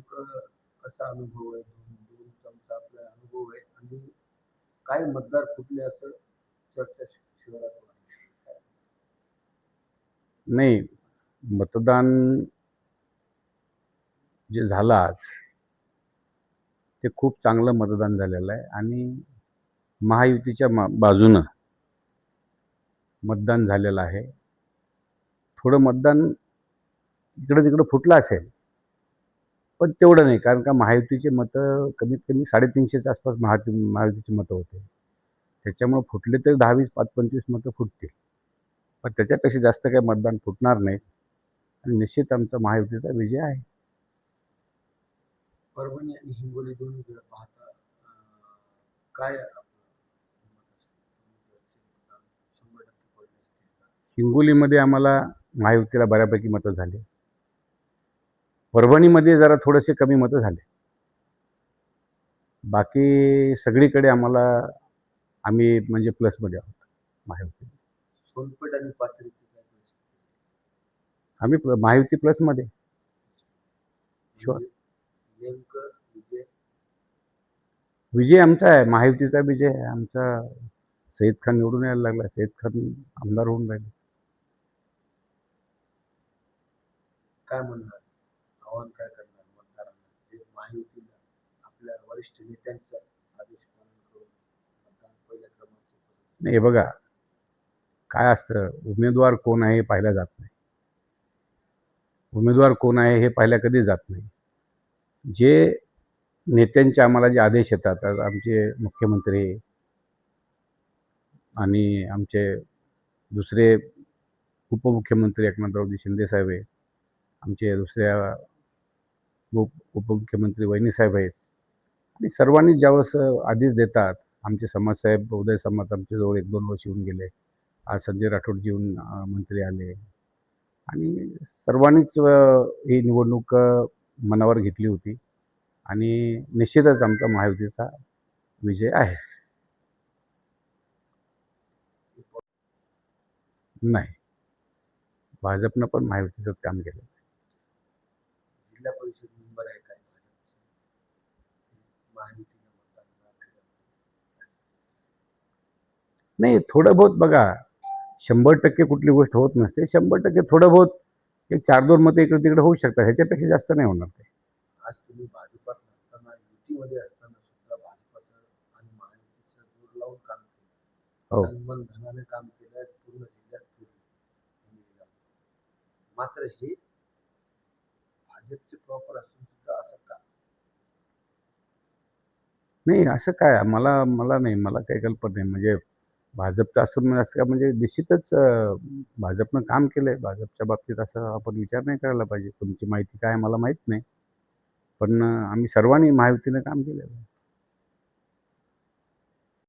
नेमकं कसा अनुभव आहे? 2 टर्मचा आपला अनुभव आहे आणि काय मतदार फुटले असं चर्चा शहरात होती. नाही, मतदान जे झालं आज ते खूप चांगलं मतदान झालेलं आहे आणि महायुतीच्या बाजूनं मतदान झालेलं आहे. थोडं मतदान इकडं-तिकडं फुटलं असेल, पण तेवढं नाही. कारण का महायुतीचे मतं कमीत कमी 350च्या आसपास महायुतीची मतं होते. त्याच्यामुळे फुटले तर 10-20, 5-25 मतं फुटतील. पण त्याच्यापेक्षा जास्त काही मतदान फुटणार नाही आणि निश्चित आमचा महायुतीचा विजय आहे. परभणी आणि हिंगोली दोन्हीकडे पाहता काय हिंगोलीमध्ये आम्हाला महायुतीला बऱ्यापैकी मतं झाली. परभणीमध्ये जरा थोडेसे कमी मतं झाले. बाकी सगळीकडे आम्ही म्हणजे प्लसमध्ये आहोत महायुती. सोनपेठ आणि पाथरीची काय परिस्थिती? आम्ही महायुती प्लसमध्ये. शुअर. नेमकं विजय आमचा आहे, महायुतीचा विजय आहे. आमचा सईद खान निवडून यायला लागला. सईद खान आमदार होऊन राहिले. काय म्हणणार? आव्हान काय करणार मतदारांना जे महायुतीला आपल्या वरिष्ठ नेत्यांचा आदेश पालन करून मतदान पहिल्या क्रमांकाचे? नाही, बघा काय असतं, उमेदवार कोण आहे हे पाहिलं जात नाही. उमेदवार कोण आहे हे पाहिल्या कधी जात नाही. जे नेत्यांचे आम्हाला जे आदेश येतात, आमचे मुख्यमंत्री आणि आमचे दुसरे उपमुख्यमंत्री एकनाथरावजी शिंदेसाहेब आहेत, आमचे दुसऱ्या उपमुख्यमंत्री वहिनीसाहेब आहेत आणि सर्वांनी ज्यावेळेस आदेश देतात, आमचे समाजसाहेब उदय समाज आमच्याजवळ 1-2 वर्ष येऊन गेले. आज संजय राठोडजी येऊन मंत्री आले आणि सर्वांनीच ही निवडणूक मनावर घेतली होती आणि निश्चितच आमचा महायुतीचा विजय आहे. नाही, भाजपनं पण महायुतीचंच काम केलं. जिल्हा परिषद मेंबर आहे काय महायुतीनं नाही, थोडं बहुत बघा, 100% कुठली गोष्ट होत नसते. 100% थोडं बहुत एक 4-2 मतं इकडे-तिकडे होऊ शकतात. ह्याच्यापेक्षा जास्त नाही होणार ते. आज तुम्ही भाजपात नसताना युतीमध्ये असताना सुद्धा भाजपाचं आणि महायुतीचं जोर लावून काम केलं. हो. मन धनाने काम केलं पूर्ण जिल्ह्यात फिरलं. मात्र हे भाजपचे प्रॉपर असून सुद्धा असं का? नाही, असं काय मला नाही, मला काही कल्पना नाही. म्हणजे भाजपचं असून असं का, म्हणजे निश्चितच भाजपनं काम केलं आहे. भाजपच्या बाबतीत असं आपण विचार नाही करायला पाहिजे. तुमची माहिती काय मला माहीत नाही. पण आम्ही सर्वांनी महायुतीनं काम केलेलं आहे.